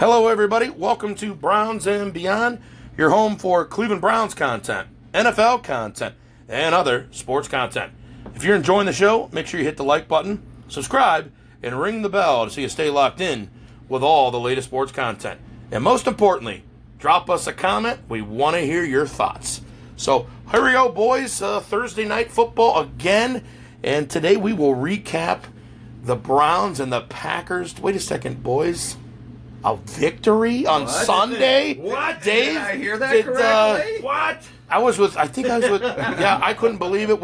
Hello, everybody. Welcome to Browns and Beyond, your home for Cleveland Browns content, NFL content, and other sports content. If you're enjoying the show, make sure you hit the like button, subscribe, and ring the bell so you stay locked in with all the latest sports content. And most importantly, drop us a comment. We want to hear your thoughts. So here we go, boys. Thursday night football again. And today we will recap the Browns and the Packers. Wait a second, boys. A victory on Sunday? What? Dave? Did I hear that correctly? What? I think I was with, yeah, I couldn't believe it.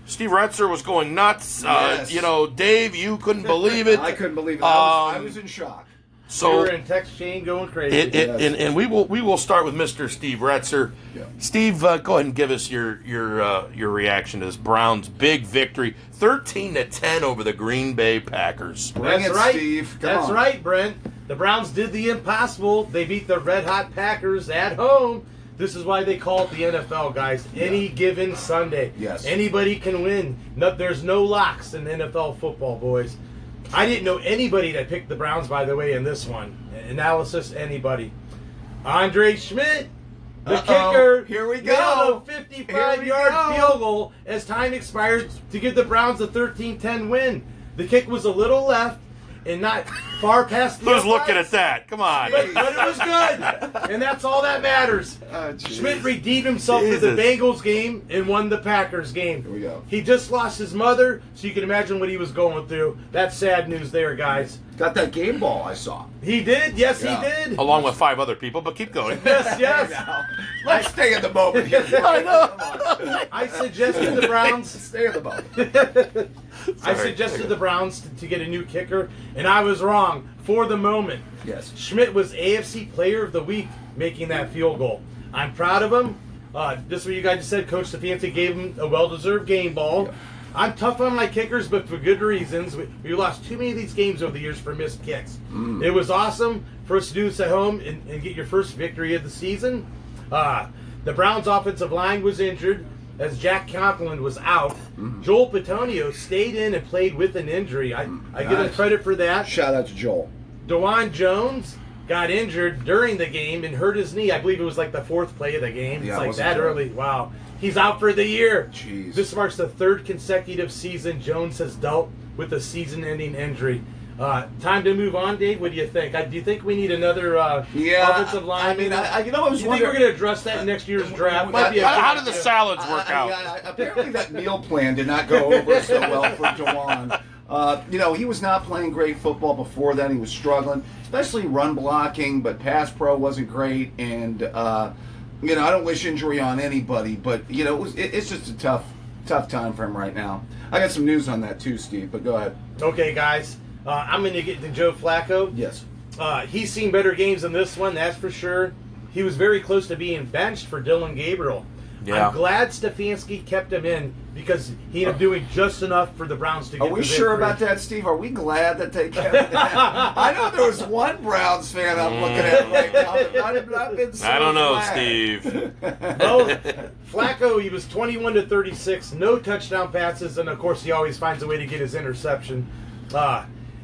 Steve Retzer was going nuts. Yes. Dave, you couldn't believe it. I couldn't believe it. I was in shock. So we were in text chain going crazy. And we will start with Mr. Steve Retzer. Yeah. Steve, go ahead and give us your reaction to this Browns big victory, 13-10 over the Green Bay Packers. Bring it, right, Steve. That's right, Brent. The Browns did the impossible. They beat the red-hot Packers at home. This is why they call it the NFL, guys. Any given Sunday. Yes. Anybody can win. No, there's no locks in NFL football, boys. I didn't know anybody that picked the Browns, by the way, in this one. Analysis, anybody. Andre Schmidt, the kicker. Here we nailed go. a 55-yard field goal as time expired to give the Browns a 13-10 win. The kick was a little left and not far past the Who's uprights. looking at that? Come on. But it was good, and that's all that matters. Schmidt redeemed himself for the Bengals game and won the Packers game. Here we go. He just lost his mother, so you can imagine what he was going through. That's sad news there, guys. Got that game ball I saw. He did. Yes, Yeah. he did. Along with 5 other people, but keep going. Yes. Let's stay in the moment here. I know. I suggested the Browns. Stay in the moment. I suggested the Browns to get a new kicker, and I was wrong for the moment. Yes. Schmidt was AFC Player of the Week making that field goal. I'm proud of him. Just what you guys said, Coach Stefanski gave him a well-deserved game ball. Yeah. I'm tough on my kickers, but for good reasons. We lost too many of these games over the years for missed kicks. It was awesome for us to do this at home and get your first victory of the season. The Browns' offensive line was injured as Jack Conklin was out. Joel Petonio stayed in and played with an injury. I give him credit for that. Shout out to Joel. DeJuan Jones got injured during the game and hurt his knee. I believe it was like the 4th play of the game. Yeah, It's it like wasn't that good. early. Wow. He's out for the year. Jeez. This marks the 3rd consecutive season Jones has dealt with a season-ending injury. Time to move on, Dave. What do you think? Do you think we need another offensive line? I mean, I was you think we're wondering. going to address that in next year's draft? Might be a How good did the idea. salads work out? Apparently that meal plan did not go over so well for DeJuan. He was not playing great football before then. He was struggling, especially run blocking, but pass pro wasn't great. And, I don't wish injury on anybody, but, it's just a tough time for him right now. I got some news on that too, Steve, but go ahead. Okay, guys. I'm going to get to Joe Flacco. Yes. He's seen better games than this one, that's for sure. He was very close to being benched for Dylan Gabriel. Yeah. I'm glad Stefanski kept him in because he ended up doing just enough for the Browns to get Are we the sure victory. about that, Steve? Are we glad that they kept it? I know there was one Browns fan I'm looking at right now that I've been so I don't know, glad. Steve. Well, Flacco, he was 21-36, no touchdown passes, and of course he always finds a way to get his interception.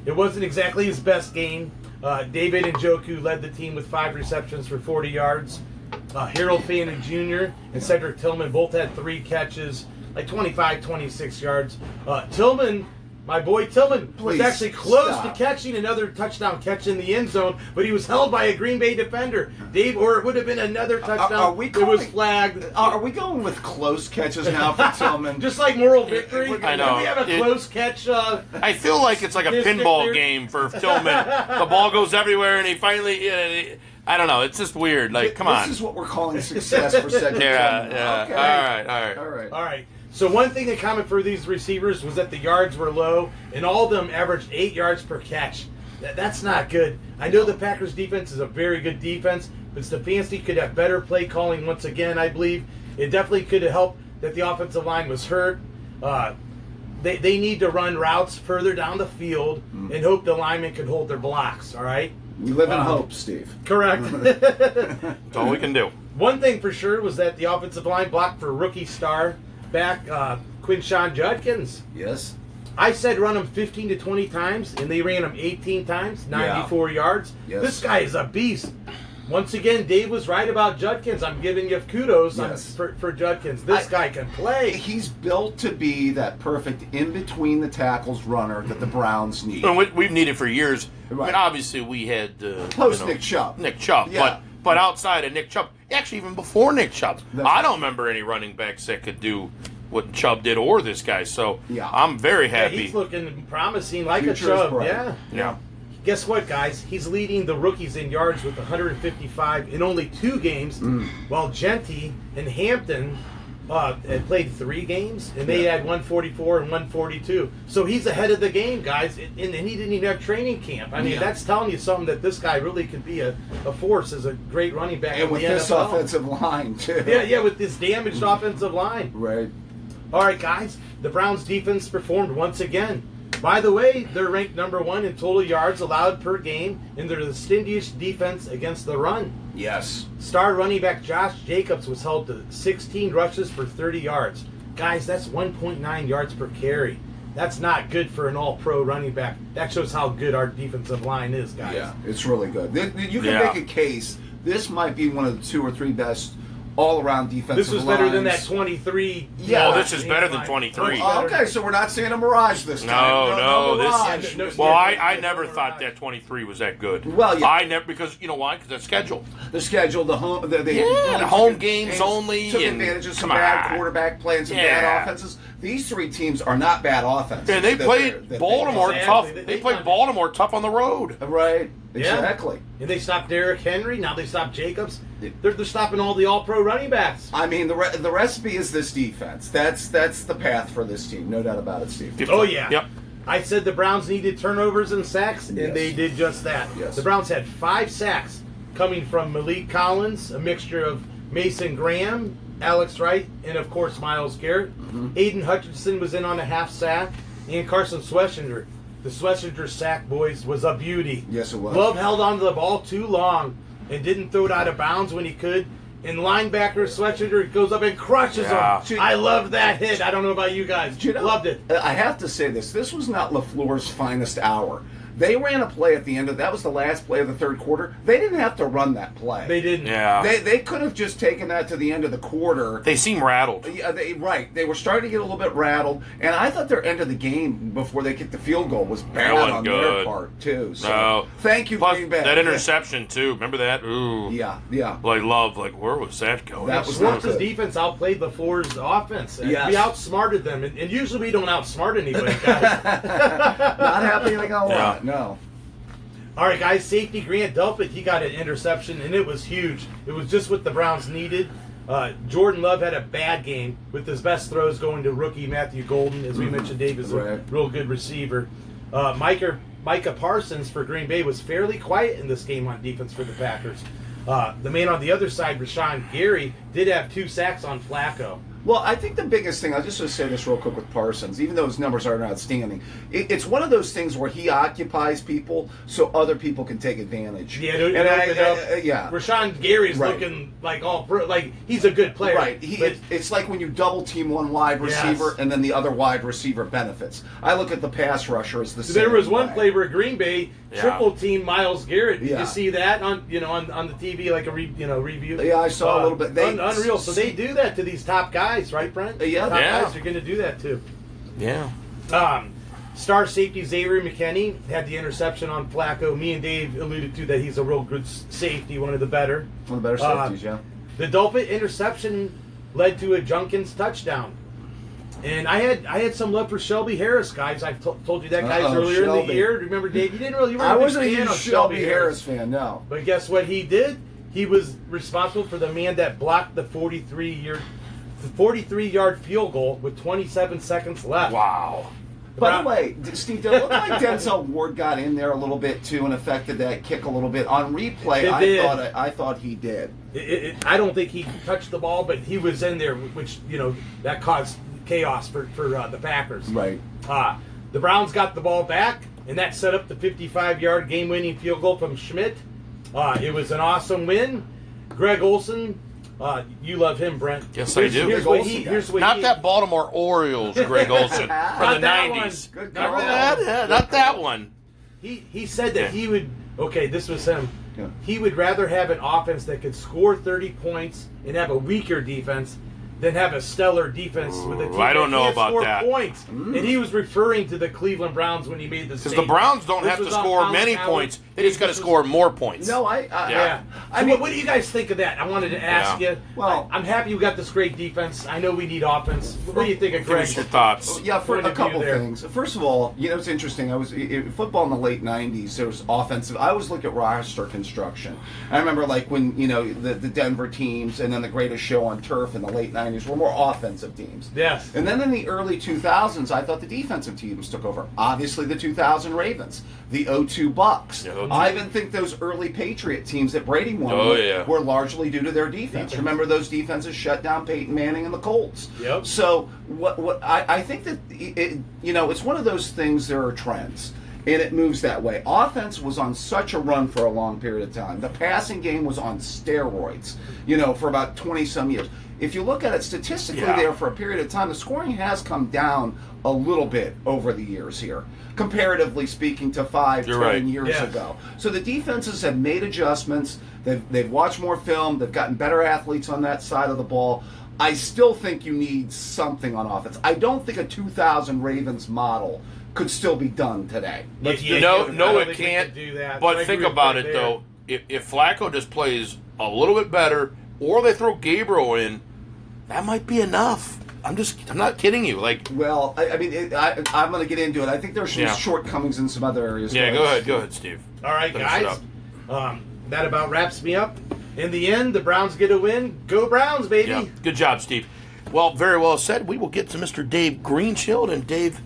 It wasn't exactly his best game. David Njoku led the team with 5 receptions for 40 yards. Harold Fannin Jr. and Cedric Tillman both had 3 catches, like 25, 26 yards. Tillman, my boy Tillman, was Please, actually close stop. to catching another touchdown catch in the end zone, but he was held by a Green Bay defender. Dave, or it would have been another touchdown. It was flagged. Are we going with close catches now for Tillman? Just like moral victory. I know. We have a close catch. I feel like it's like a pinball game for Tillman. The ball goes everywhere, and he finally... I don't know. It's just weird. Like, come on. This is what we're calling success for Cedric Yeah, Tillman. yeah. Okay. All right. All right. So one thing in common for these receivers was that the yards were low, and all of them averaged 8 yards per catch. That's not good. I know the Packers defense is a very good defense, but Stefanski could have better play calling once again, I believe. It definitely could have helped that the offensive line was hurt. They need to run routes further down the field and hope the linemen can hold their blocks, all right? We live in hope, Steve. Correct. That's all we can do. One thing for sure was that the offensive line blocked for rookie star back Quinshawn Judkins. Yes. I said run him 15 to 20 times, and they ran him 18 times, 94 yards. Yes. This guy is a beast. Once again, Dave was right about Judkins. I'm giving you kudos for Judkins. This guy can play. He's built to be that perfect in-between the tackles runner that the Browns need. And we've needed for years. Right. I mean, obviously, we had Nick Chubb. Nick Chubb, Yeah. but outside of Nick Chubb, actually even before Nick Chubb, That's I right. don't remember any running backs that could do what Chubb did or this guy. So Yeah. I'm very Yeah, happy. he's looking promising like Future a is Chubb. bright. Yeah. Yeah. Guess what, guys? He's leading the rookies in yards with 155 in only 2 games, while Genty and Hampton had played 3 games, and they had 144 and 142. So he's ahead of the game, guys, and he didn't even have training camp. I mean, that's telling you something that this guy really could be a force as a great running back And in with the this NFL. offensive line, too. Yeah, with this damaged offensive line. Right. All right, guys, the Browns defense performed once again. By the way, they're ranked number 1 in total yards allowed per game, and they're the stingiest defense against the run. Yes. Star running back Josh Jacobs was held to 16 rushes for 30 yards. Guys, that's 1.9 yards per carry. That's not good for an all-pro running back. That shows how good our defensive line is, guys. Yeah, it's really good. You can Yeah. make a case. This might be one of the 2 or 3 best all-around defensive This was better than that lines. 23. Yeah. Oh, this is better than 23. Oh, okay, so we're not seeing a mirage this time. No, mirage. this- Well, I never thought that 23 was that good. Well, yeah. I never, because you know why? Because that's scheduled. The schedule, the home, the home games only, took and- advantage of some come bad on. quarterback play and some Yeah. bad offenses. These 3 teams are not bad offenses. And they that played that they- Baltimore Exactly. tough. They They played done it. Baltimore tough on the road. Right. Yeah. Exactly. And they stopped Derrick Henry. Now they stopped Jacobs. They're stopping all the all-pro running backs. I mean, the recipe is this defense. That's the path for this team. No doubt about it, Steve. Oh, yeah. Yep. I said the Browns needed turnovers and sacks, and Yes. they did just that. Yes. The Browns had 5 sacks coming from Malik Collins, a mixture of Mason Graham, Alex Wright, and, of course, Myles Garrett. Aiden Hutchinson was in on a half sack, and Carson Schlesinger. The Schlesinger sack, boys, was a beauty. Yes, it was. Love held onto the ball too long and didn't throw it out of bounds when he could. And linebacker Schlesinger goes up and crushes Yeah. him. I love that hit. I don't know about you guys. You know, Loved it. I have to say this. This was not LaFleur's finest hour. They ran a play at the end of that was the last play of the third quarter. They didn't have to run that play. They didn't. Yeah. They could have just taken that to the end of the quarter. They seem rattled. Yeah, they were starting to get a little bit rattled, and I thought their end of the game before they kicked the field goal was bad wasn't on their good. part too. So No. thank you, Plus, Green Bay. that interception, too. Remember that? Ooh. Yeah. Like, where was that going? That was not Swartz's good. defense outplayed LaFleur's offense. And Yes. We outsmarted them. And usually we don't outsmart anybody, guys. Not happening a lot. Yeah. No. All right, guys. Safety Grant Delpit, he got an interception, and it was huge. It was just what the Browns needed. Jordan Love had a bad game with his best throws going to rookie Matthew Golden. As we mentioned, Dave is a Right. real good receiver. Micah Parsons for Green Bay was fairly quiet in this game on defense for the Packers. The man on the other side, Rashawn Gary, did have 2 sacks on Flacco. Well, I think the biggest thing, I'll just say this real quick with Parsons, even though his numbers aren't outstanding, it's one of those things where he occupies people so other people can take advantage. Yeah, yeah. Rashawn Gary's Right. looking like like he's a good player. Right. but It's like when you double team one wide receiver Yes. and then the other wide receiver benefits. I look at the pass rusher as the same there was one way. play where Green Bay triple team Myles Garrett. Did Yeah. you see that on on the TV like a review? Yeah, I saw a little bit. Unreal. So they do that to these top guys, right, Brent? Yeah. Top Yeah. guys are going to do that too. Yeah. Star safety Xavier McKinney had the interception on Flacco. Me and Dave alluded to that he's a real good safety, one of the better. One of the better safeties, yeah. The Delpit interception led to a Junkins touchdown. And I had some love for Shelby Harris, guys. I've told you that, guys, earlier in Shelby. the year. Remember, Dave? You weren't I a big wasn't a fan huge of Shelby Harris fan, no. But guess what he did? He was responsible for the man that blocked the 43-yard field goal with 27 seconds left. Wow. By the way, Steve, did it look like Denzel Ward got in there a little bit too and affected that kick a little bit? On replay, It did. I thought he did. I don't think he touched the ball, but he was in there, which that caused chaos for the Packers. Right. The Browns got the ball back, and that set up the 55-yard game-winning field goal from Schmidt. It was an awesome win. Greg Olson You love him, Brent. Yes, I do. Here's what Not that Baltimore Orioles, Greg Olson, from the 90s. Good Remember call. that? Yeah, not that one. He said that he would. Okay, this was him. Yeah. He would rather have an offense that could score 30 points and have a weaker defense than have a stellar defense with a team I don't that know can't about score that. points. And he was referring to the Cleveland Browns when he made this. Because the Browns don't have to score many points; they just got to score more points. No, Yeah. I mean, what do you guys think of that? I wanted to ask you. Well, I'm happy we got this great defense. I know we need offense. What do you think of Give Greg? us your thoughts. Yeah, for Point a of view couple there. things. First of all, it's interesting. I was in football in the late '90s. There was offensive. I always look at roster construction. I remember like when the Denver teams and then the Greatest Show on Turf in the late '90s were more offensive teams. Yes. And then in the early 2000s, I thought the defensive teams took over. Obviously, the 2000 Ravens, the 02 Bucks. Yeah, 02. I even think those early Patriot teams that Brady won were largely due to their defense. Remember those defenses shut down Peyton Manning and the Colts. Yep. So what I think that it's one of those things. There are trends. And it moves that way. Offense was on such a run for a long period of time. The passing game was on steroids, for about 20-some years. If you look at it statistically there for a period of time, the scoring has come down a little bit over the years here, comparatively speaking to 5-10 years ago. So the defenses have made adjustments. They've watched more film. They've gotten better athletes on that side of the ball. I still think you need something on offense. I don't think a 2000 Ravens model could still be done today. No, it can't. Do that. But think about it, though. If Flacco just plays a little bit better, or they throw Gabriel in, that might be enough. I'm not kidding you. Well, I'm going to get into it. I think there's some shortcomings in some other areas. Yeah, go ahead, Steve. All right, Finish guys. That about wraps me up. In the end, the Browns get a win. Go Browns, baby. Yeah. Good job, Steve. Well, very well said. We will get to Mr. Dave Greenshield, and Dave,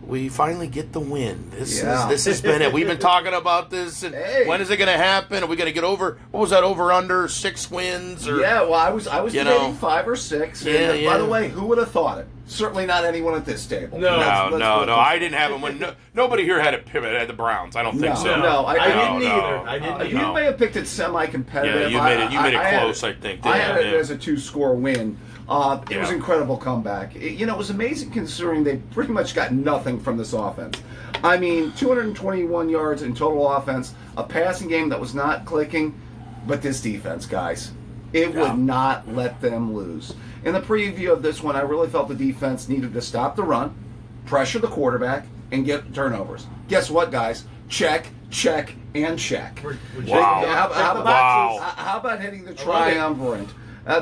we finally get the win. This has been it. We've been talking about this, and when is it going to happen? Are we going to get over? What was that over under 6 wins? Or, yeah, well, I was debating 5 or 6. And by the way, who would have thought it? Certainly not anyone at this table. No. I didn't have them. Nobody here had a pivot at the Browns. I don't think so. No, I didn't either. I didn't either. You may have picked it semi-competitive. Yeah, you made it close. I think. I had it as a 2-score win. It was an incredible comeback. It was amazing considering they pretty much got nothing from this offense. I mean, 221 yards in total offense, a passing game that was not clicking, but this defense, guys, it would not let them lose. In the preview of this one, I really felt the defense needed to stop the run, pressure the quarterback, and get turnovers. Guess what, guys? Check, and check. Wow. How about hitting the triumvirate?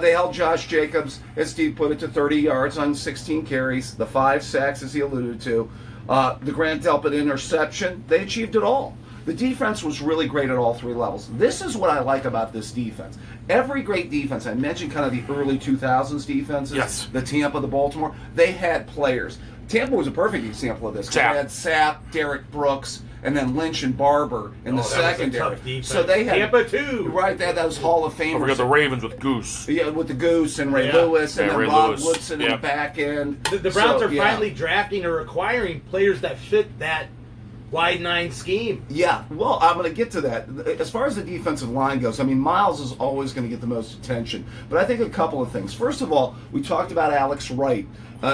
They held Josh Jacobs, as Steve put it, to 30 yards on 16 carries, the 5 sacks, as he alluded to, the Grant Delpit interception. They achieved it all. The defense was really great at all 3 levels. This is what I like about this defense. Every great defense, I mentioned kind of the early 2000s defenses, the Tampa, the Baltimore, they had players. Tampa was a perfect example of this. They had Sapp, Derek Brooks, and then Lynch and Barber in the secondary. So they had Tampa too. Right, they had those Hall of Famers. We got the Ravens with Goose. Yeah, with the Goose and Ray Lewis and then Ray Bob Lewis. Woodson in the back end. The Browns are finally drafting or acquiring players that fit that wide 9 scheme. Yeah, well, I'm going to get to that. As far as the defensive line goes, I mean, Miles is always going to get the most attention. But I think a couple of things. First of all, we talked about Alex Wright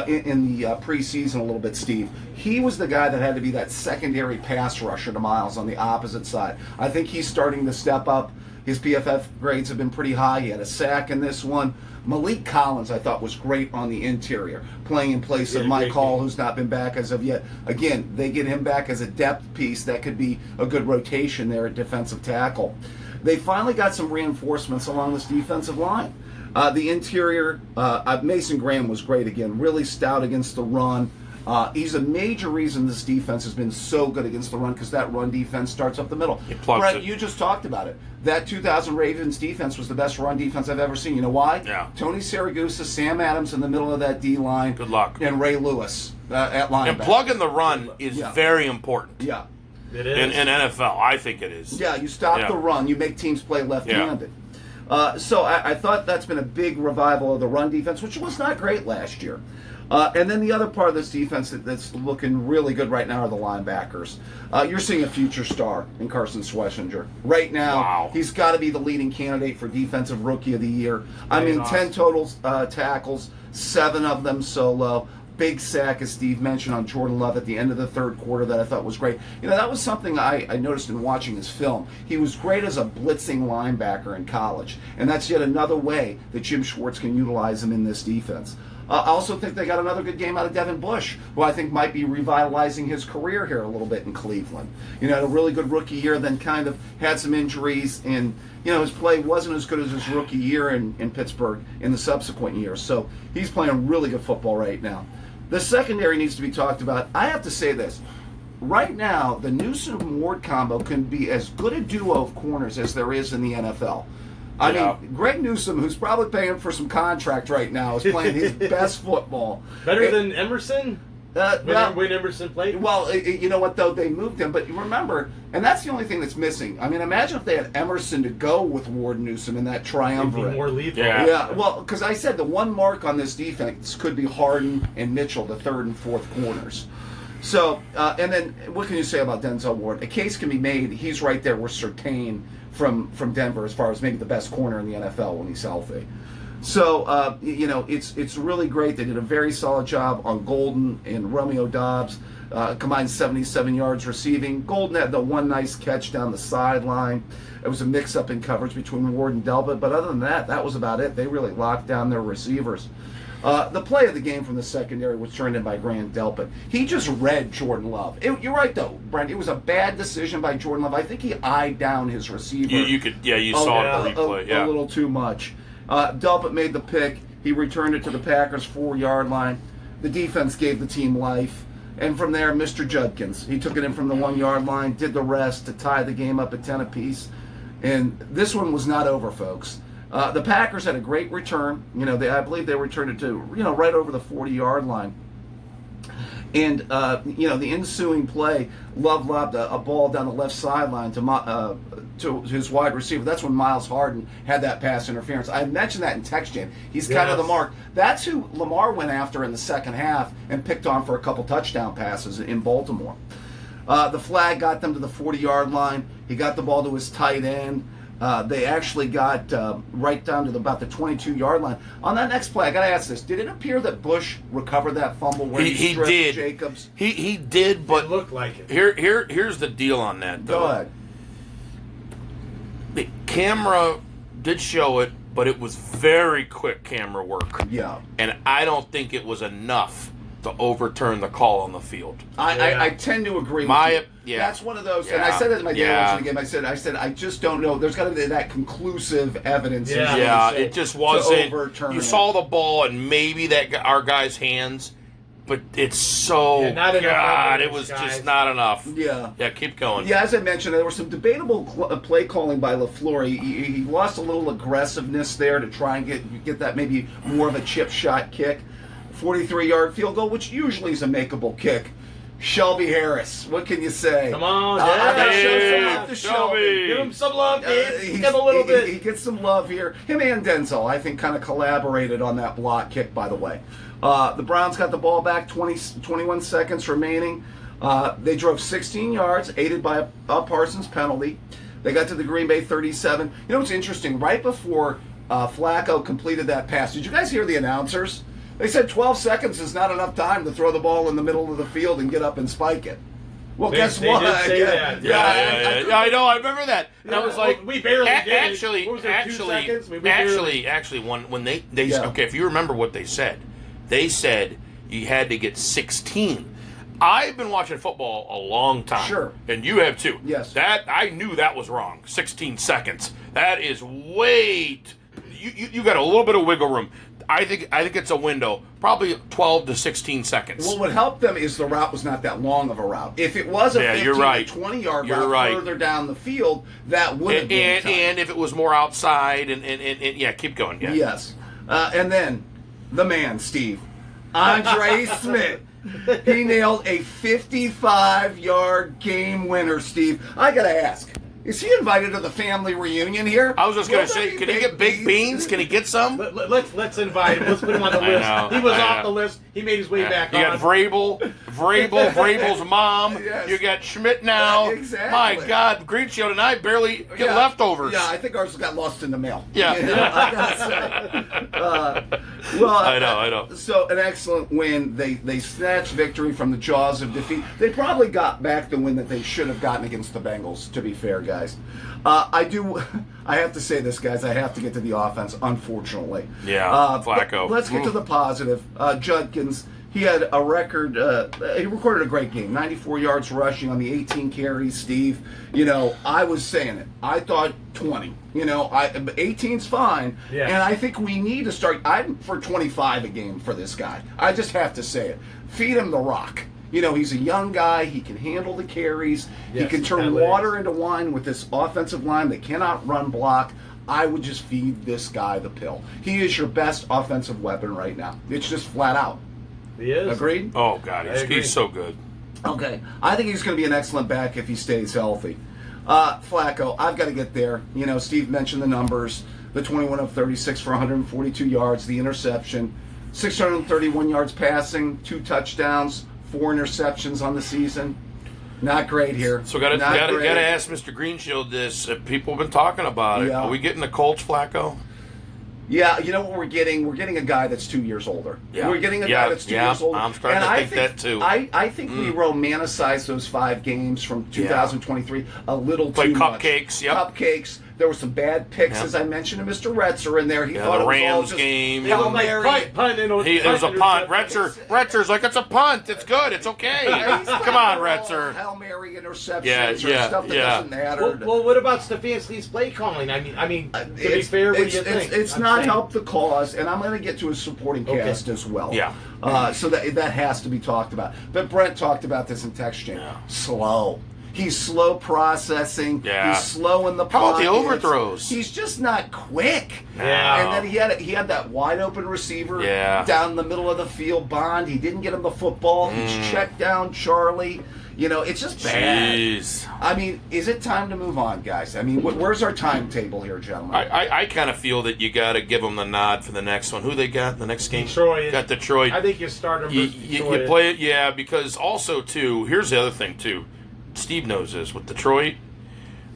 in the preseason a little bit, Steve. He was the guy that had to be that secondary pass rusher to Miles on the opposite side. I think he's starting to step up. His PFF grades have been pretty high. He had a sack in this one. Malik Collins, I thought, was great on the interior, playing in place of Mike Hall, who's not been back as of yet. Again, they get him back as a depth piece that could be a good rotation there at defensive tackle. They finally got some reinforcements along this defensive line. The interior, Mason Graham was great again, really stout against the run. He's a major reason this defense has been so good against the run because that run defense starts up the middle. Brett, you just talked about it. That 2000 Ravens defense was the best run defense I've ever seen. You know why? Yeah. Tony Siragusa, Sam Adams in the middle of that D-line. Good luck. And Ray Lewis at linebacker. And plugging the run is very important. Yeah. It is. In NFL, I think it is. Yeah, you stop the run. You make teams play left-handed. So I thought that's been a big revival of the run defense, which was not great last year. And then the other part of this defense that's looking really good right now are the linebackers. You're seeing a future star in Carson Schwessinger. Right now, He's got to be the leading candidate for Defensive Rookie of the Year. I mean, 10 total tackles, 7 of them solo. Big sack, as Steve mentioned, on Jordan Love at the end of the third quarter that I thought was great. That was something I noticed in watching his film. He was great as a blitzing linebacker in college, and that's yet another way that Jim Schwartz can utilize him in this defense. I also think they got another good game out of Devin Bush, who I think might be revitalizing his career here a little bit in Cleveland. Had a really good rookie year, then kind of had some injuries, and his play wasn't as good as his rookie year in Pittsburgh in the subsequent years. So he's playing really good football right now. The secondary needs to be talked about. I have to say this. Right now, the Newsome-Ward combo can be as good a duo of corners as there is in the NFL. I mean, Greg Newsome, who's probably paying for some contract right now, is playing his best football. Better than Emerson? When Emerson played? Well, you know what, though? They moved him. But remember, and that's the only thing that's missing. I mean, imagine if they had Emerson to go with Ward Newsome in that triumvirate. It'd be more lethal. Yeah, well, because I said the one mark on this defense could be Harden and Mitchell, the third and fourth corners. So, and then what can you say about Denzel Ward? A case can be made. He's right there with Surtain from Denver as far as maybe the best corner in the NFL when he's healthy. So, it's really great. They did a very solid job on Golden and Romeo Doubs. Combined 77 yards receiving. Golden had the one nice catch down the sideline. It was a mix-up in coverage between Ward and Delpit, but other than that, that was about it. They really locked down their receivers. The play of the game from the secondary was turned in by Grant Delpit. He just read Jordan Love. You're right, though, Brent. It was a bad decision by Jordan Love. I think he eyed down his receiver. You saw the replay. A little too much. Delpit made the pick. He returned it to the Packers' 4-yard line. The defense gave the team life. And from there, Mr. Judkins. He took it in from the 1-yard line, did the rest to tie the game up at 10 apiece. And this one was not over, folks. The Packers had a great return. I believe they returned it to, right over the 40-yard line. And, the ensuing play, Love lobbed a ball down the left sideline to his wide receiver. That's when Miles Harden had that pass interference. I mentioned that in text, Jam. He's kind of the mark. That's who Lamar went after in the second half and picked on for a couple touchdown passes in Baltimore. The flag got them to the 40-yard line. He got the ball to his tight end. They actually got right down to about the 22-yard line. On that next play, I got to ask this. Did it appear that Bush recovered that fumble where he stripped did. Jacobs? He did, but it looked like it. Here's the deal on that, though. Go ahead. The camera did show it, but it was very quick camera work. Yeah. And I don't think it was enough to overturn the call on the field. I tend to agree with you. That's one of those, and I said it in my day watching the game. I said I just don't know. There's got to be that conclusive evidence. It just wasn't. You saw the the ball and maybe our guy's hands, but it's so not enough. God, it was just not enough. Yeah. Keep going. Yeah, as I mentioned, there was some debatable play calling by LaFleur. He lost a little aggressiveness there to try and get that maybe more of a chip shot kick. 43-yard field goal, which usually is a makeable kick. Shelby Harris, what can you say? Come on, Dave. Shelby. Give him some love, Dave. Give him a little bit. He gets some love here. Him and Denzel, I think, kind of collaborated on that block kick, by the way. The Browns got the ball back, 21 seconds remaining. They drove 16 yards, aided by a Parsons penalty. They got to the Green Bay 37. You know what's interesting? Right before Flacco completed that pass, did you guys hear the announcers? They said 12 seconds is not enough time to throw the ball in the middle of the field and get up and spike it. Well, guess what? Did say that. Yeah, I know. I remember that. And I was like, we barely did. Actually, what was there, 2 seconds? when they okay, if you remember what they said you had to get 16. I've been watching football a long time. Sure. And you have too. Yes. That I knew that was wrong. 16 seconds. That is you got a little bit of wiggle room. I think it's a window, probably 12 to 16 seconds. Well, what helped them is the route was not that long of a route. If it was a 15 to 20-yard route further down the field, that would have been time. And if it was more outside, and keep going. Yeah. Yes. And then the man, Steve, Andre Smith. He nailed a 55-yard game winner, Steve. I got to ask, Is he invited to the family reunion here? I was just going to say, can he get baked beans? Can he get some? Let's invite him. Let's put him on the list. know, He was I off know. the list. He made his way back You on. got Vrabel's mom. Yes. You got Schmidt now. Yeah, exactly. My God, Green Shield and I barely get Yeah. leftovers. Yeah, I think ours got lost in the mail. Yeah. You know, I gotta say. Well, I know. So an excellent win. They snatched victory from the jaws of defeat. They probably got back the win that they should have gotten against the Bengals, to be fair, guys. I have to say this, guys. I have to get to the offense, unfortunately. Yeah, Flacco. Let's get to the positive. Judkins, he had a record. He recorded a great game. 94 yards rushing on the 18 carries, Steve. You know, I was saying it. I thought 20. You know, 18's fine. Yeah. And I think we need to start. I'm for 25 a game for this guy. I just have to say it. Feed him the rock. You know, he's a young guy. He can handle the carries. Yes, he can turn athletic. water into wine with this offensive line that cannot run block. I would just feed this guy the pill. He is your best offensive weapon right now. It's just flat out. He is. Agreed? Oh, God, I agree. he's so good. Okay. I think he's going to be an excellent back if he stays healthy. Flacco, I've got to get there. You know, Steve mentioned the numbers. The 21 of 36 for 142 yards, the interception, 631 yards passing, 2 touchdowns, 4 interceptions on the season. Not great here. So got Not great. to ask Mr. Greenshield this. People have been talking about it. Yeah. Are we getting the Colts, Flacco? Yeah, you know what we're getting? We're getting a guy that's 2 years older. Yeah. We're getting a Yeah, guy that's 2 yeah, years older. I'm starting to think that too. I think we romanticize those 5 games from 2023 a little Like too much. cupcakes, yep. Cupcakes. There were some bad picks, Yep. as I mentioned to Mr. Retzer in there. He Yeah, thought the it was all Rams just game. Hail Yeah. Mary. Punt, It was a punt. Retzer's like, it's a punt. It's good. It's okay. He's Come on, all Retzer. Hail Mary interceptions Yeah, or stuff that yeah. doesn't matter. Well, what about Stefanski's play calling? I mean, to be fair, what do you think? It's I'm not saying. helped the cause, and I'm going to get to his supporting cast as well. Yeah. So that has to be talked about. But Brent talked about this in text chain. Yeah. Slow. He's slow processing. Yeah. He's slow in the How about the pockets. overthrows? He's just not quick. Yeah. And then he had that wide open receiver Yeah. down the middle of the field, Bond. He didn't get him the football. He's checked down Charlie. You know, it's just bad. Jeez. I mean, is it time to move on, guys? I mean, where's our timetable here, gentlemen? I kind of feel that you got to give them the nod for the next one. Who they got in the next game? Detroit. Got Detroit. I think you start him You, versus you Detroit. play it, yeah, because also, too, here's the other thing, too. Steve knows this. With Detroit,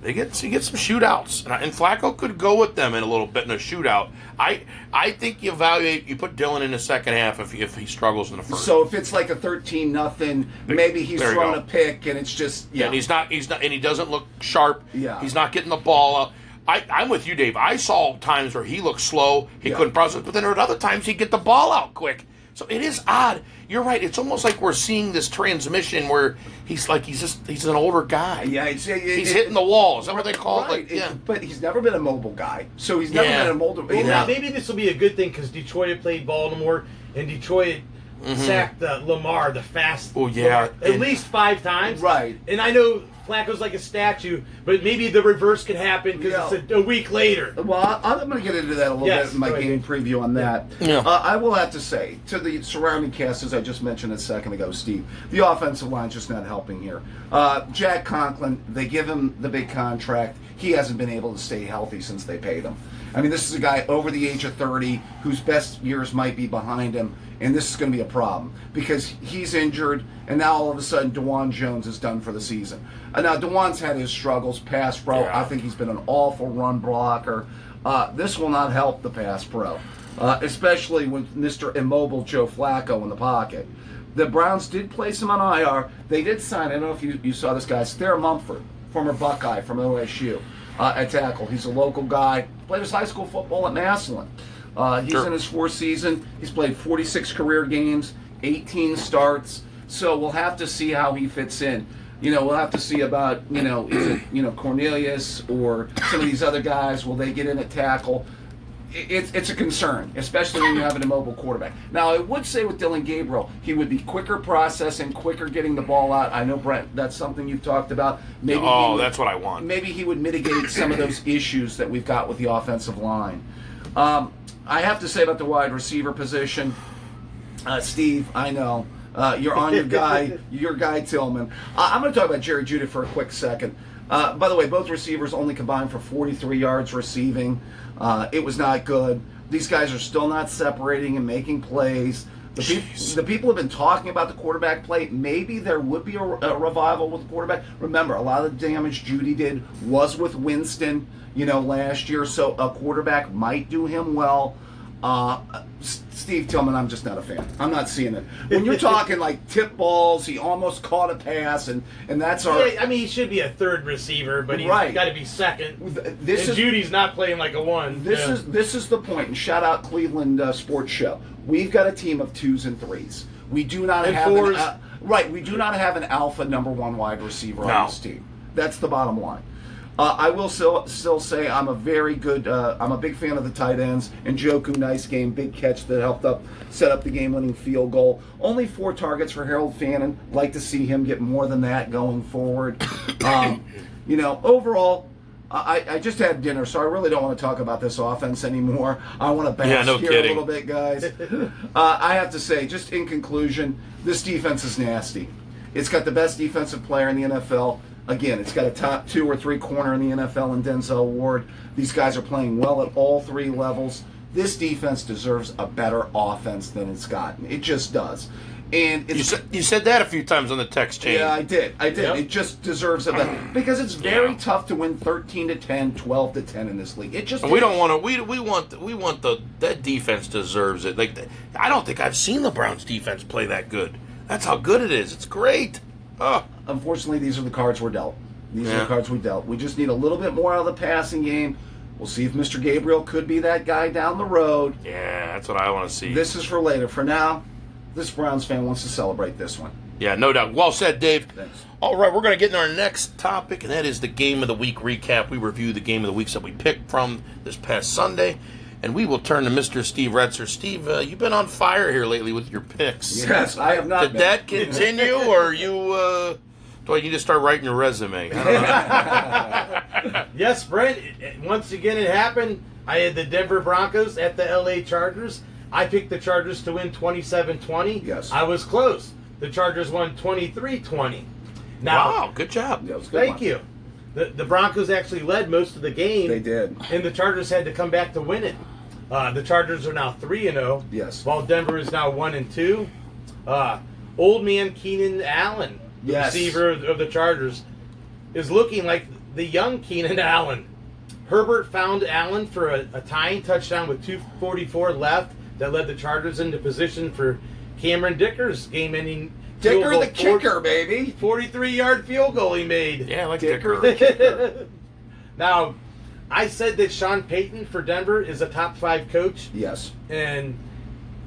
you get some shootouts. And Flacco could go with them in a little bit in a shootout. I think you evaluate, you put Dylan in the second half if he struggles in the first. So if it's like a 13-0, maybe he's There you throwing go. a pick, and it's just And he's not, and he doesn't look sharp. Yeah. He's not getting the ball out. I'm with you, Dave. I saw times where he looked slow, he Yeah. couldn't process, but then there were other times he'd get the ball out quick. So it is odd. You're right. It's almost like we're seeing this transmission where he's an older guy. Yeah, He's hitting the wall. Is that what they call it? Right. Like, yeah. But he's never been a mobile guy, so he's never Yeah. been a mobile. Well, Yeah. maybe this will be a good thing because Detroit had played Baltimore, and Detroit sacked Lamar, the fast. Oh, yeah. Lamar, at least 5 times. Right. And I know Flacco's like a statue, but maybe the reverse could happen because Yeah. it's a week later. Well, I'm going to get into that a little Yes, bit in my go ahead, game Dave. preview on that. Yeah. I will have to say, to the surrounding cast, as I just mentioned a second ago, Steve, the offensive line's just not helping here. Jack Conklin, they give him the big contract. He hasn't been able to stay healthy since they paid him. I mean, this is a guy over the age of 30 whose best years might be behind him, and this is going to be a problem because he's injured, and now all of a sudden DeJuan Jones is done for the season. Now, DeJuan's had his struggles, pass pro. Yeah. I think he's been an awful run blocker. This will not help the pass pro, especially with Mr. Immobile Joe Flacco in the pocket. The Browns did place him on IR. They did sign, I don't know if you saw this guy, Thayer Mumford, former Buckeye from OSU, at tackle. He's a local guy. Played his high school football at Massillon. He's Sure. in his 4th season. He's played 46 career games, 18 starts. So we'll have to see how he fits in. You know, we'll have to see about, is it, Cornelius or some of these other guys, will they get in at tackle? It's a concern, especially when you have an immobile quarterback. Now, I would say with Dylan Gabriel, he would be quicker processing, quicker getting the ball out. I know, Brent, that's something you've talked about. Maybe That's what I want. Maybe he would mitigate some of those issues that we've got with the offensive line. I have to say about the wide receiver position, Steve, I know. You're on your guy Tillman. I'm going to talk about Jerry Jeudy for a quick second. By the way, both receivers only combined for 43 yards receiving. It was not good. These guys are still not separating and making plays. The people have been talking about the quarterback play. Maybe there would be a revival with the quarterback. Remember, a lot of the damage Judy did was with Winston, last year. So a quarterback might do him well. Steve Tillman, I'm just not a fan. I'm not seeing it. When you're talking like tip balls, he almost caught a pass, and that's our. Yeah, I mean, he should be a third receiver, but he's Right. got to be second. Judy's not playing like a one. This is the point. And shout out Cleveland Sports Show. We've got a team of 2s and 3s. We do not And have 4s. We do not have an alpha number 1 wide receiver on this team. That's the bottom line. I will still say I'm a very good. I'm a big fan of the tight ends. And Njoku, nice game, big catch that helped set up the game-winning field goal. Only 4 targets for Harold Fannin. Like to see him get more than that going forward. Overall, I just had dinner, so I really don't want to talk about this offense anymore. I want to bask here a little bit, guys. I have to say, just in conclusion, this defense is nasty. It's got the best defensive player in the NFL. Again, it's got a top 2 or 3 corner in the NFL in Denzel Ward. These guys are playing well at all 3 levels. This defense deserves a better offense than it's gotten. It just does. And You said that a few times on the text chain. Yeah, I did. Yep. It just deserves a better, because it's very tough to win 13-10, 12-10 in this league. It just We don't want to. We want that defense deserves it. Like, I don't think I've seen the Browns defense play that good. That's how good it is. It's great. Unfortunately, these are the cards we're dealt. These are the cards we dealt. We just need a little bit more out of the passing game. We'll see if Mr. Gabriel could be that guy down the road. Yeah, that's what I want to see. This is for later. For now, this Browns fan wants to celebrate this one. Yeah, no doubt. Well said, Dave. Thanks. All right, we're going to get into our next topic, and that is the Game of the Week recap. We review the Game of the Weeks that we picked from this past Sunday, and we will turn to Mr. Steve Retzer. Steve, you've been on fire here lately with your picks. Yes, I have not Did that continue, or you... do I need to start writing your resume? I don't know. Yes, Brent. Once again, it happened. I had the Denver Broncos at the LA Chargers. I picked the Chargers to win 27-20. Yes. I was close. The Chargers won 23-20. Now, Wow, good job. That was a good thank one. you. The Broncos actually led most of the game. They did. And the Chargers had to come back to win it. The Chargers are now 3-0. Yes. While Denver is now 1-2. Old man Keenan Allen, the Yes. receiver of the Chargers, is looking like the young Keenan Allen. Herbert found Allen for a tying touchdown with 2:44 left that led the Chargers into position for Cameron Dicker's game-ending field Dicker goal. the kicker, baby. 43-yard field goal he made. Yeah, I like Dicker Dicker. the kicker. Now, I said that Sean Payton for Denver is a top 5 coach, Yes. and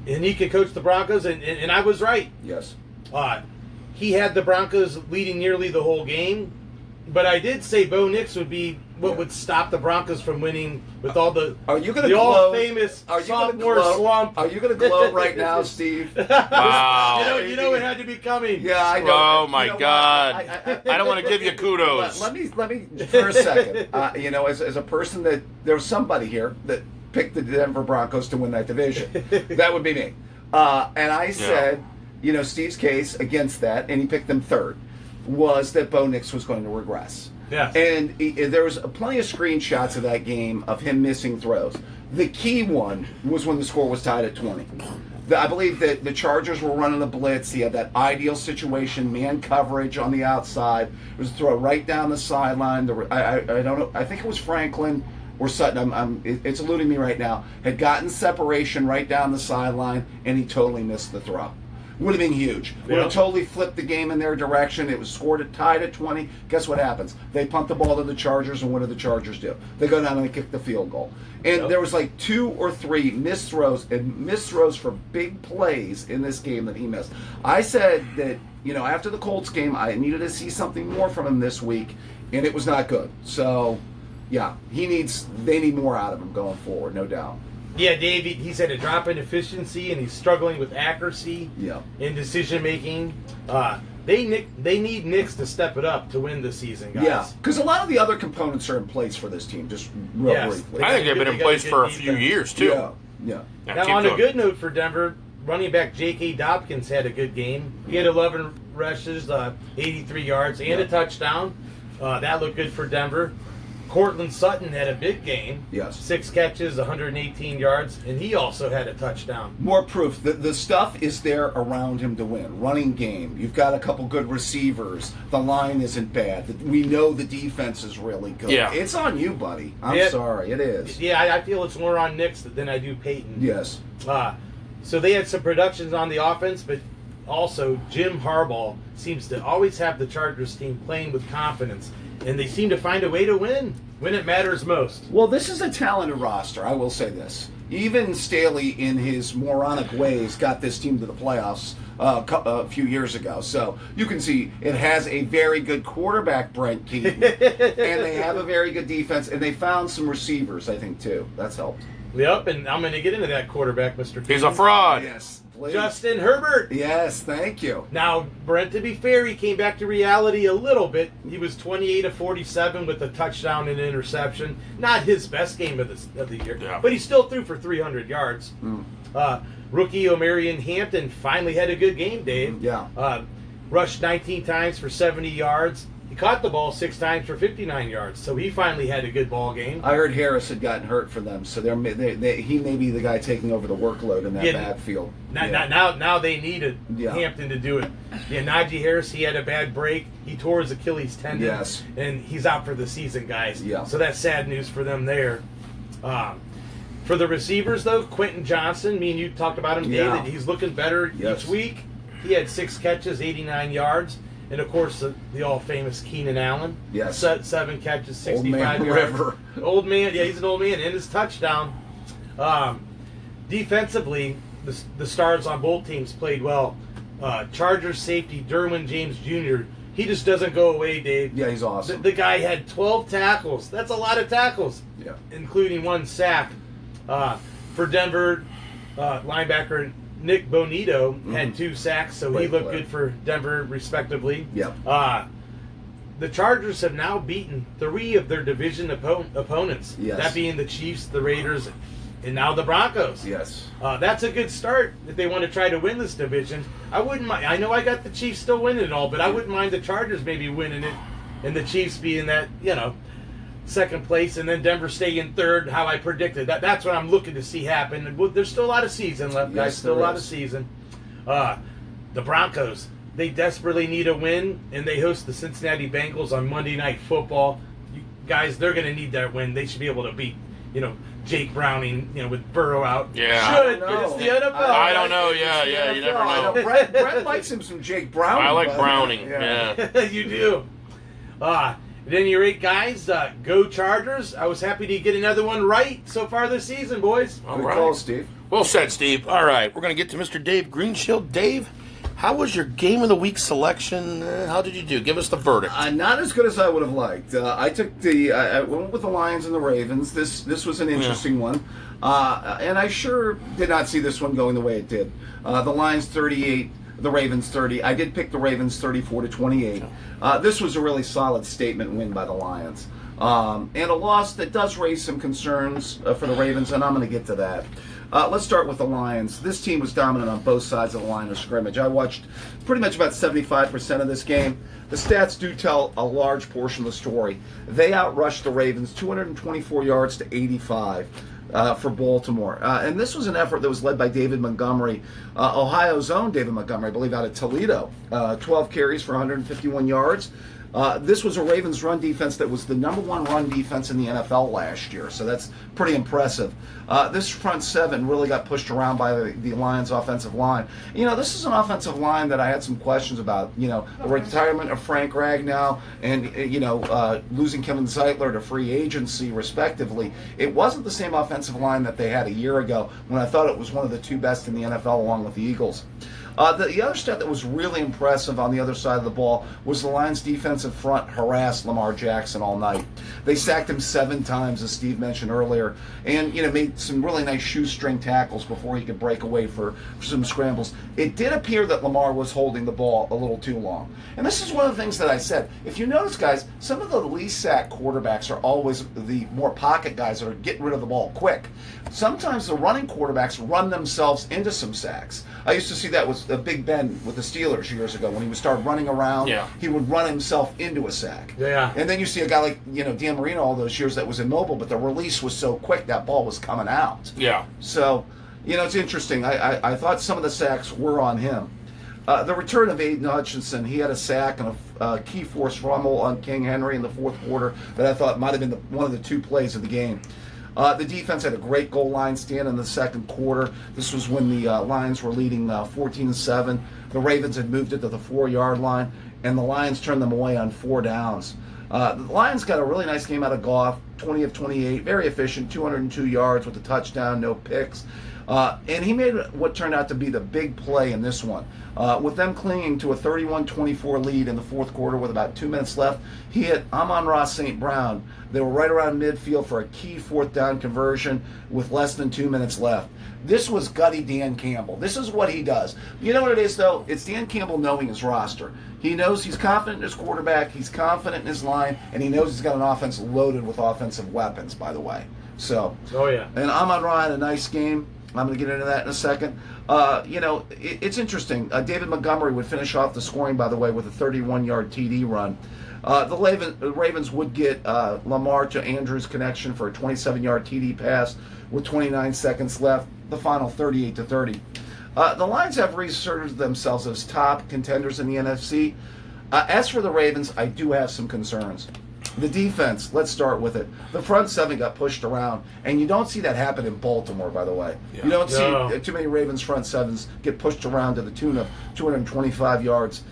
he can coach the Broncos, and I was right. Yes. He had the Broncos leading nearly the whole game, but I did say Bo Nix would be what would stop the Broncos from winning with all the Are you going to the gloat? all famous Are you gonna sophomore gloat? slump. Are you going to gloat right now, Steve? Wow. You know it had to be coming. Yeah, I know. Oh, my You know what? God. I don't want to give you kudos. Let me for a second. As a person there was somebody here that picked the Denver Broncos to win that division. That would be me. And I said, Steve's case against that, and he picked them third, was that Bo Nix was going to regress. Yes. And there was plenty of screenshots of that game of him missing throws. The key one was when the score was tied at 20. I believe that the Chargers were running a blitz. He had that ideal situation, man coverage on the outside. It was a throw right down the sideline. I don't know. I think it was Franklin or Sutton. It's eluding me right now. Had gotten separation right down the sideline, and he totally missed the throw. Would have been huge. Would have totally flipped the game in their direction. It was tied at 20. Guess what happens? They punt the ball to the Chargers, and what do the Chargers do? They go down and they kick the field goal. And there was like 2 or 3 missed throws for big plays in this game that he missed. I said that, after the Colts game, I needed to see something more from him this week, and it was not good. So, yeah, they need more out of him going forward, no doubt. Yeah, Dave, he's had a drop in efficiency, and he's struggling with accuracy and decision making. They need Nix to step it up to win this season, guys. Yeah, because a lot of the other components are in place for this team, just real briefly. I think they've been in place for a few years, too. Yeah. Now, on a good note for Denver, running back J.K. Dobbins had a good game. He had 11 rushes, 83 yards, and a touchdown. That looked good for Denver. Cortland Sutton had a big game. Yes. 6 catches, 118 yards, and he also had a touchdown. More proof. The stuff is there around him to win. Running game. You've got a couple good receivers. The line isn't bad. We know the defense is really good. Yeah. It's on you, buddy. I'm sorry. It is. Yeah, I feel it's more on Nix than I do Peyton. Yes. So they had some productions on the offense, but also Jim Harbaugh seems to always have the Chargers team playing with confidence, and they seem to find a way to win when it matters most. Well, this is a talented roster, I will say this. Even Staley, in his moronic ways, got this team to the playoffs a few years ago. So you can see it has a very good quarterback, Brent Keaton, and they have a very good defense, and they found some receivers, I think, too. That's helped. Yep, and I'm going to get into that quarterback, Mr. He's a fraud. Yes, please. Justin Herbert. Yes, thank you. Now, Brent, to be fair, he came back to reality a little bit. He was 28 of 47 with a touchdown and interception. Not his best game of the year, but he still threw for 300 yards. Rookie Omarion Hampton finally had a good game, Dave. Rushed 19 times for 70 yards. He caught the ball 6 times for 59 yards, so he finally had a good ball game. I heard Harris had gotten hurt for them, so he may be the guy taking over the workload in that backfield. Now they needed Hampton to do it. Yeah, Najee Harris, he had a bad break. He tore his Achilles tendon, and he's out for the season, guys. So that's sad news for them there. For the receivers, though, Quentin Johnson, me and you talked about him, David. He's looking better each week. He had 6 catches, 89 yards. And, of course, the all-famous Keenan Allen. 7 catches, 65 yards. Old man, he's an old man. And his touchdown. Defensively, the stars on both teams played well. Chargers safety Derwin James Jr., he just doesn't go away, Dave. Yeah, he's awesome. The guy had 12 tackles. That's a lot of tackles, including 1 sack. For Denver, linebacker Nick Bonito had 2 sacks, so he looked good for Denver, respectively. The Chargers have now beaten 3 of their division opponents. That being the Chiefs, the Raiders, and now the Broncos. That's a good start if they want to try to win this division. I wouldn't mind. I know I got the Chiefs still winning it all, but I wouldn't mind the Chargers maybe winning it, and the Chiefs being that, second place, and then Denver stay in third, how I predicted. That's what I'm looking to see happen. There's still a lot of season left, guys. Still a lot of season. The Broncos, they desperately need a win, and they host the Cincinnati Bengals on Monday Night Football. Guys, they're going to need that win. They should be able to beat, Jake Browning, with Burrow out. Should, but it's the NFL. I don't know. Yeah, you never know. Brett likes him some Jake Browning. I like Browning. You do. At any rate, guys, go Chargers. I was happy to get another one right so far this season, boys. All right. Good call, Steve. Well said, Steve. All right, we're going to get to Mr. Dave Greenshield. Dave, how was your Game of the Week selection? How did you do? Give us the verdict. Not as good as I would have liked. I went with the Lions and the Ravens. This was an interesting one. And I sure did not see this one going the way it did. The Lions 38. The Ravens 30. I did pick the Ravens 34-28. This was a really solid statement win by the Lions. And a loss that does raise some concerns for the Ravens, and I'm going to get to that. Let's start with the Lions. This team was dominant on both sides of the line of scrimmage. I watched pretty much about 75% of this game. The stats do tell a large portion of the story. They outrushed the Ravens 224 yards to 85. For Baltimore. And this was an effort that was led by David Montgomery, Ohio's own David Montgomery, I believe, out of Toledo. 12 carries for 151 yards. This was a Ravens run defense that was the number 1 run defense in the NFL last year, so that's pretty impressive. This front 7 really got pushed around by the Lions' offensive line. This is an offensive line that I had some questions about. The retirement of Frank Ragnow and, losing Kevin Zeitler to free agency, respectively. It wasn't the same offensive line that they had a year ago when I thought it was one of the 2 best in the NFL along with the Eagles. The other stat that was really impressive on the other side of the ball was the Lions' defensive front harassed Lamar Jackson all night. They sacked him 7 times, as Steve mentioned earlier, and made some really nice shoestring tackles before he could break away for some scrambles. It did appear that Lamar was holding the ball a little too long. And this is one of the things that I said. If you notice, guys, some of the least sacked quarterbacks are always the more pocket guys that are getting rid of the ball quick. Sometimes the running quarterbacks run themselves into some sacks. I used to see that with Big Ben with the Steelers years ago when he would start running around. Yeah. He would run himself into a sack. Yeah. And then you see a guy like Dan Marino all those years that was immobile, but the release was so quick that ball was coming out. Yeah. So, it's interesting. I thought some of the sacks were on him. The return of Aiden Hutchinson, he had a sack and a key force fumble on King Henry in the fourth quarter that I thought might have been one of the 2 plays of the game. The defense had a great goal line stand in the second quarter. This was when the Lions were leading 14-7. The Ravens had moved it to the 4-yard line, and the Lions turned them away on 4 downs. The Lions got a really nice game out of Goff, 20 of 28, very efficient, 202 yards with a touchdown, no picks. And he made what turned out to be the big play in this one. With them clinging to a 31-24 lead in the fourth quarter with about 2 minutes left, he hit Amon-Ra St. Brown. They were right around midfield for a key 4th down conversion with less than 2 minutes left. This was gutty Dan Campbell. This is what he does. You know what it is, though? It's Dan Campbell knowing his roster. He knows he's confident in his quarterback, he's confident in his line, and he knows he's got an offense loaded with offensive weapons, by the way. So, oh yeah. And Amon-Ra had a nice game. I'm going to get into that in a second. It's interesting. David Montgomery would finish off the scoring, by the way, with a 31-yard TD run. The Ravens would get Lamar to Andrews connection for a 27-yard TD pass with 29 seconds left, the final 38-30. The Lions have reasserted themselves as top contenders in the NFC. As for the Ravens, I do have some concerns. The defense, let's start with it. The front 7 got pushed around, and you don't see that happen in Baltimore, by the way. Yeah. You don't see too many Ravens front 7s get pushed around to the tune of 225 yards.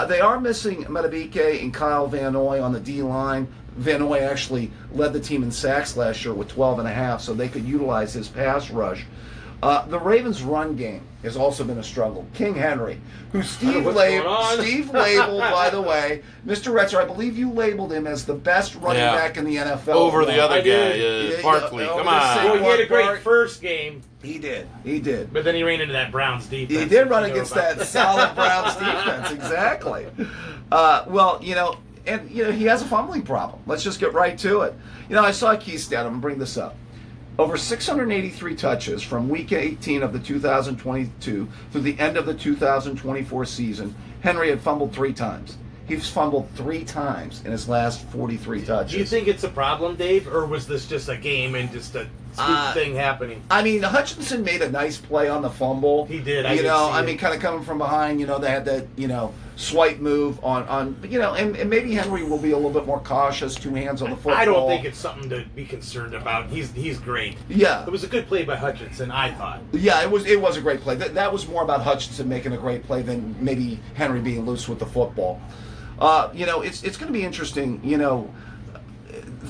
They are missing Metabike and Kyle Van Noy on the D-line. Van Noy actually led the team in sacks last year with 12.5, so they could utilize his pass rush. The Ravens' run game has also been a struggle. King Henry, who Steve labeled, by the way, Mr. Retzer, I believe you labeled him as the best running back in the NFL. Over the other guy, Barkley. Come on. Well, he had a great first game. He did. But then he ran into that Browns defense. He did run against that solid Browns defense, exactly. And he has a fumbling problem. Let's just get right to it. I saw a key stat. I'm going to bring this up. Over 683 touches from Week 18 of the 2022 through the end of the 2024 season, Henry had fumbled 3 times. He's fumbled 3 times in his last 43 touches. Do you think it's a problem, Dave, or was this just a game and just a scoop thing happening? I mean, Hutchinson made a nice play on the fumble. He did. Kind of coming from behind. They had that swipe move on. And maybe Henry will be a little bit more cautious, 2 hands on the football. I don't think it's something to be concerned about. He's great. Yeah, it was a good play by Hutchinson, I thought. Yeah, it was a great play. That was more about Hutchinson making a great play than maybe Henry being loose with the football. It's going to be interesting.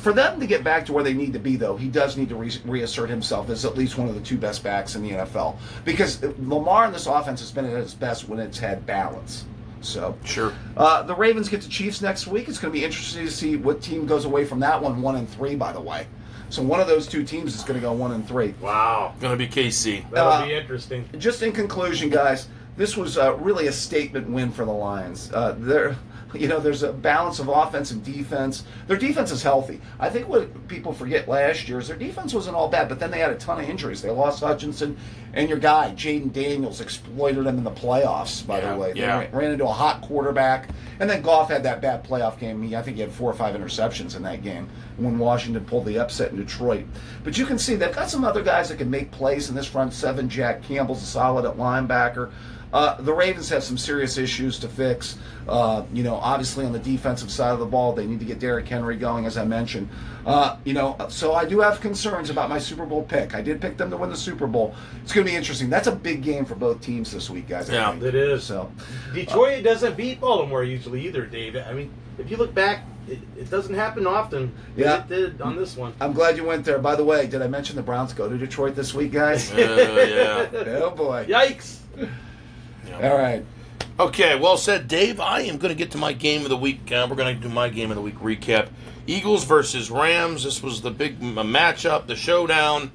For them to get back to where they need to be, though, he does need to reassert himself as at least one of the 2 best backs in the NFL. Because Lamar in this offense has been at its best when it's had balance. So sure. The Ravens get the Chiefs next week. It's going to be interesting to see what team goes away from that one 1-3, by the way. So one of those 2 teams is going to go 1-3. Wow. Going to be KC. That'll be interesting. Just in conclusion, guys, this was really a statement win for the Lions. There's a balance of offense and defense. Their defense is healthy. I think what people forget last year is their defense wasn't all bad, but then they had a ton of injuries. They lost Hutchinson, and your guy, Jaden Daniels, exploited them in the playoffs, by the way. They ran into a hot quarterback, and then Goff had that bad playoff game. I think he had 4 or 5 interceptions in that game when Washington pulled the upset in Detroit. But you can see they've got some other guys that can make plays in this front 7. Jack Campbell's a solid at linebacker. The Ravens have some serious issues to fix. Obviously on the defensive side of the ball, they need to get Derrick Henry going, as I mentioned. So I do have concerns about my Super Bowl pick. I did pick them to win the Super Bowl. It's going to be interesting. That's a big game for both teams this week, guys. Yeah, it is. So Detroit doesn't beat Baltimore usually either, Dave. I mean, if you look back, it doesn't happen often. Yeah. It did on this one. I'm glad you went there. By the way, did I mention the Browns go to Detroit this week, guys? Yeah. Oh, boy. Yikes. All right. Okay, well said, Dave. I am going to get to my game of the week. We're going to do my game of the week recap. Eagles versus Rams. This was the big matchup, the showdown,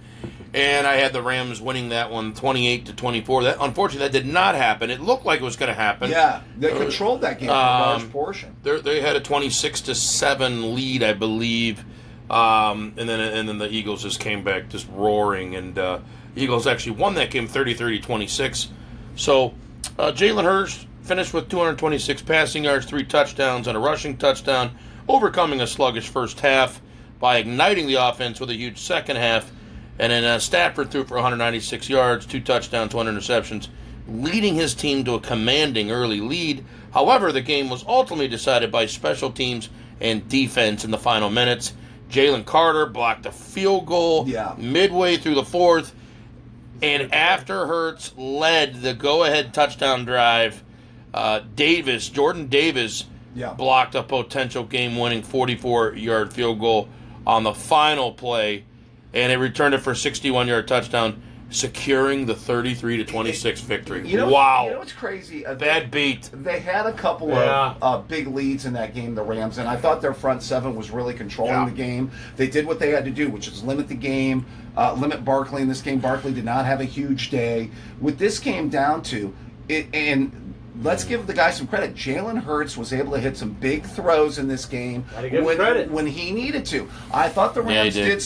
and I had the Rams winning that one 28-24. Unfortunately, that did not happen. It looked like it was going to happen. Yeah, they controlled that game for a large portion. They had a 26-7 lead, I believe, and then the Eagles just came back just roaring, and Eagles actually won that game 30-26. So Jalen Hurts finished with 226 passing yards, 3 touchdowns, and a rushing touchdown, overcoming a sluggish first half by igniting the offense with a huge second half. And then Stafford threw for 196 yards, 2 touchdowns, 1 interceptions, leading his team to a commanding early lead. However, the game was ultimately decided by special teams and defense in the final minutes. Jalen Carter blocked a field goal midway through the fourth. And after Hurts led the go-ahead touchdown drive, Jordan Davis blocked a potential game-winning 44-yard field goal on the final play, and it returned it for a 61-yard touchdown, securing the 33-26 victory. Wow. You know what's crazy? Bad beat. They had a couple of big leads in that game, the Rams, and I thought their front seven was really controlling the game. They did what they had to do, which is limit the game, limit Barkley in this game. Barkley did not have a huge day. With this game down to it, and let's give the guy some credit. Jalen Hurts was able to hit some big throws in this game when he needed to. I thought the Rams did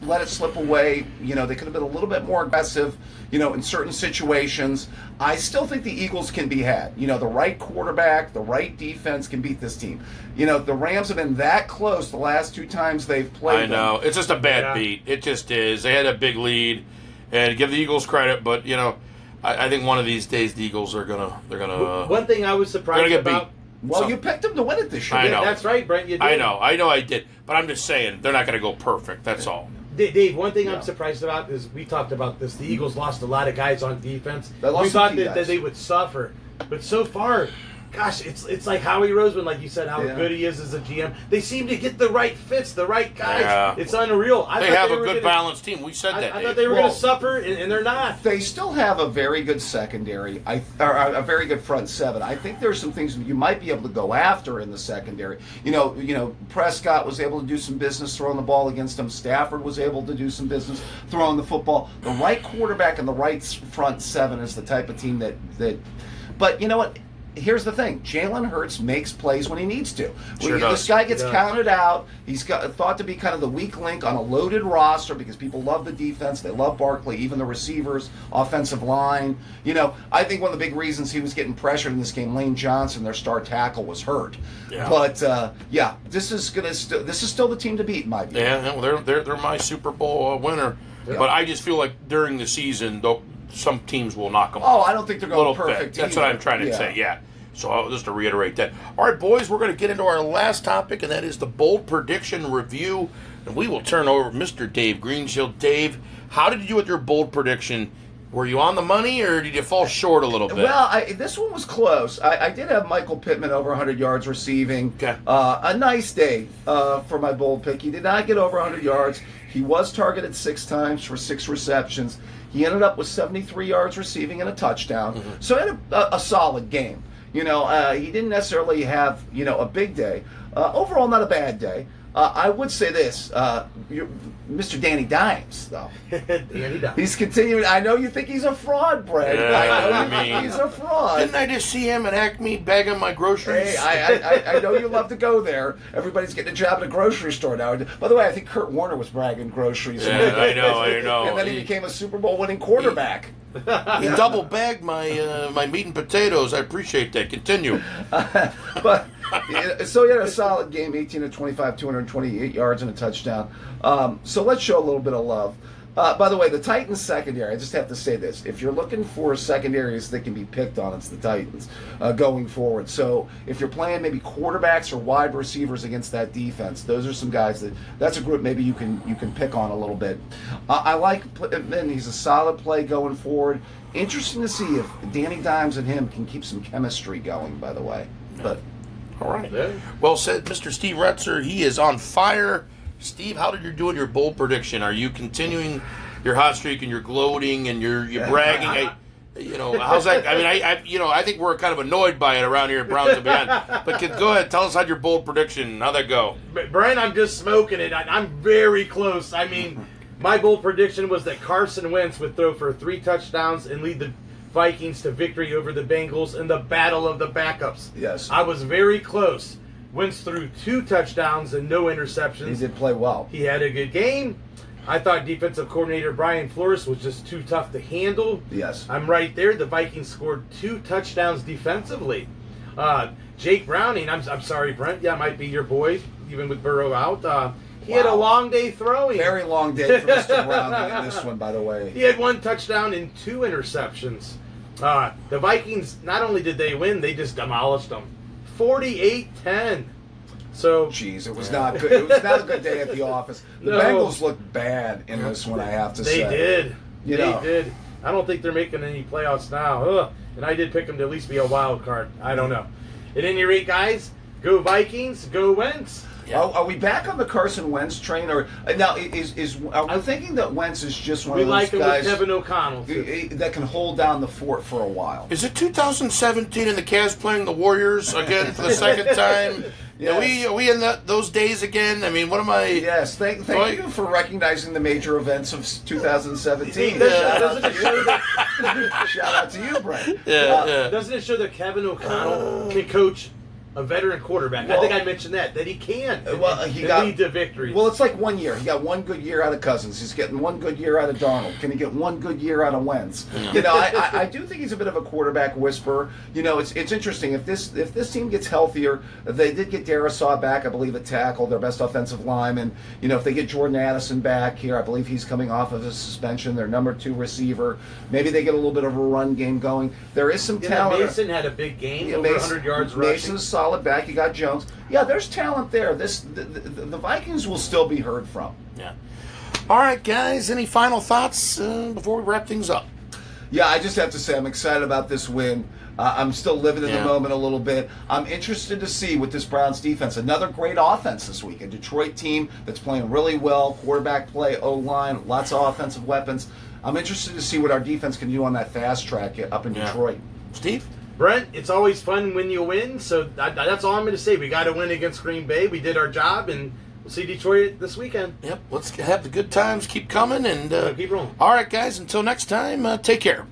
let it slip away. They could have been a little bit more aggressive, in certain situations. I still think the Eagles can be had. The right quarterback, the right defense can beat this team. The Rams have been that close the last 2 times they've played. I know. It's just a bad beat. It just is. They had a big lead, and give the Eagles credit, but, I think one of these days the Eagles are gonna. One thing I was surprised about. Well, you picked them to win it this year. I know. That's right, Brent. You did. I know I did. But I'm just saying they're not gonna go perfect. That's all. Dave, one thing I'm surprised about is we talked about this. The Eagles lost a lot of guys on defense. We thought that they would suffer, but so far, gosh, it's like Howie Roseman, like you said, how good he is as a GM. They seem to get the right fits, the right guys. Yeah. It's unreal. They have a good balanced team. We said that. I thought they were going to suffer, and they're not. They still have a very good secondary, or a very good front seven. I think there's some things you might be able to go after in the secondary. Prescott was able to do some business throwing the ball against them. Stafford was able to do some business throwing the football. The right quarterback and the right front seven is the type of team that. But you know what? Here's the thing. Jalen Hurts makes plays when he needs to. When this guy gets counted out, he's thought to be kind of the weak link on a loaded roster because people love the defense. They love Barkley, even the receivers, offensive line. I think one of the big reasons he was getting pressured in this game, Lane Johnson, their star tackle, was hurt. Yeah. But, this is still the team to beat, in my view. Yeah, they're my Super Bowl winner. Yeah. But I just feel like during the season, some teams will knock them off. Oh, I don't think they're going perfect. That's what I'm trying to say, So just to reiterate that. All right, boys, we're going to get into our last topic, and that is the bold prediction review. And we will turn over Mr. Dave Greenshield. Dave, how did you do with your bold prediction? Were you on the money, or did you fall short a little bit? Well, this one was close. I did have Michael Pittman over 100 yards receiving. Okay. A nice day for my bold pick. He did not get over 100 yards. He was targeted 6 times for 6 receptions. He ended up with 73 yards receiving and a touchdown. Mm-hmm. So he had a solid game. He didn't necessarily have, a big day. Overall, not a bad day. I would say this, Mr. Danny Dimes, though. Danny Dimes. He's continuing. I know you think he's a fraud, Brad. I know you think he's a fraud. Didn't I just see him at Acme bagging my groceries? Hey, I know you love to go there. Everybody's getting a job at a grocery store now. By the way, I think Kurt Warner was bragging groceries. Yeah, I know. And then he became a Super Bowl winning quarterback. He double bagged my meat and potatoes. I appreciate that. Continue. So he had a solid game, 18 to 25, 228 yards and a touchdown. So let's show a little bit of love. By the way, the Titans secondary, I just have to say this. If you're looking for secondaries that can be picked on, it's the Titans going forward. So if you're playing maybe quarterbacks or wide receivers against that defense, those are some guys that's a group maybe you can pick on a little bit. I like Pittman. He's a solid play going forward. Interesting to see if Danny Dimes and him can keep some chemistry going, by the way. But all right. Well said, Mr. Steve Retzer. He is on fire. Steve, how did you do in your bold prediction? Are you continuing your hot streak and you're gloating and you're bragging? How's that? I mean, I think we're kind of annoyed by it around here at Browns&Beyond. But go ahead, tell us how your bold prediction. How'd that go? Brian, I'm just smoking it. I'm very close. I mean, my bold prediction was that Carson Wentz would throw for 3 touchdowns and lead the Vikings to victory over the Bengals in the battle of the backups. Yes. I was very close. Wentz threw 2 touchdowns and no interceptions. He did play well. He had a good game. I thought defensive coordinator Brian Flores was just too tough to handle. Yes. I'm right there. The Vikings scored 2 touchdowns defensively. Jake Browning, I'm sorry, Brent. Yeah, might be your boy, even with Burrow out. He had a long day throwing. Very long day for Mr. Browning in this one, by the way. He had 1 touchdown and 2 interceptions. The Vikings, not only did they win, they just demolished them. 48-10. So, jeez, it was not good. It was not a good day at the office. The No. Bengals looked bad in this one, I have to say. they did. You They know. did. I don't think they're making any playoffs now. Ugh. And I did pick them to at least be a wild card. I don't know. At any rate, guys, go Vikings, go Wentz. Yeah. Are we back on the Carson Wentz train, or now are we thinking that Wentz is just one We of those like him guys with Kevin O'Connell, too. that can hold down the fort for a while? Is it 2017 and the Cavs playing the Warriors again for the second time? Yes. Are we in those days again? I mean, what am I? Yes, thank you for recognizing the major events of 2017. Doesn't it show that, Shout out to you, Brent. Yeah. doesn't it show that Kevin O'Connell can coach a veteran quarterback? I think I mentioned that he can. He lead to victories. Well, it's like 1 year. He got 1 good year out of Cousins. He's getting 1 good year out of Darnold. Can he get 1 good year out of Wentz? Yeah. I do think he's a bit of a quarterback whisperer. It's interesting. If this team gets healthier, they did get Darisaw back, I believe, at tackle, their best offensive lineman. If they get Jordan Addison back here, I believe he's coming off of a suspension, their number 2 receiver. Maybe they get a little bit of a run game going. There is some talent. Mason had a big game, over 100 yards rushing. Mason's solid back. You got Jones. Yeah, there's talent there. The Vikings will still be heard from. Yeah. All right, guys. Any final thoughts before we wrap things up? Yeah, I just have to say I'm excited about this win. I'm still living in the moment a little bit. I'm interested to see with this Browns defense. Another great offense this week. A Detroit team that's playing really well. Quarterback play, O-line, lots of offensive weapons. I'm interested to see what our defense can do on that fast track up in Detroit. Steve? Brent, it's always fun when you win, so that's all I'm going to say. We got to win against Green Bay. We did our job, and we'll see Detroit this weekend. Yep. Let's have the good times keep coming and keep rolling. All right, guys. Until next time, take care.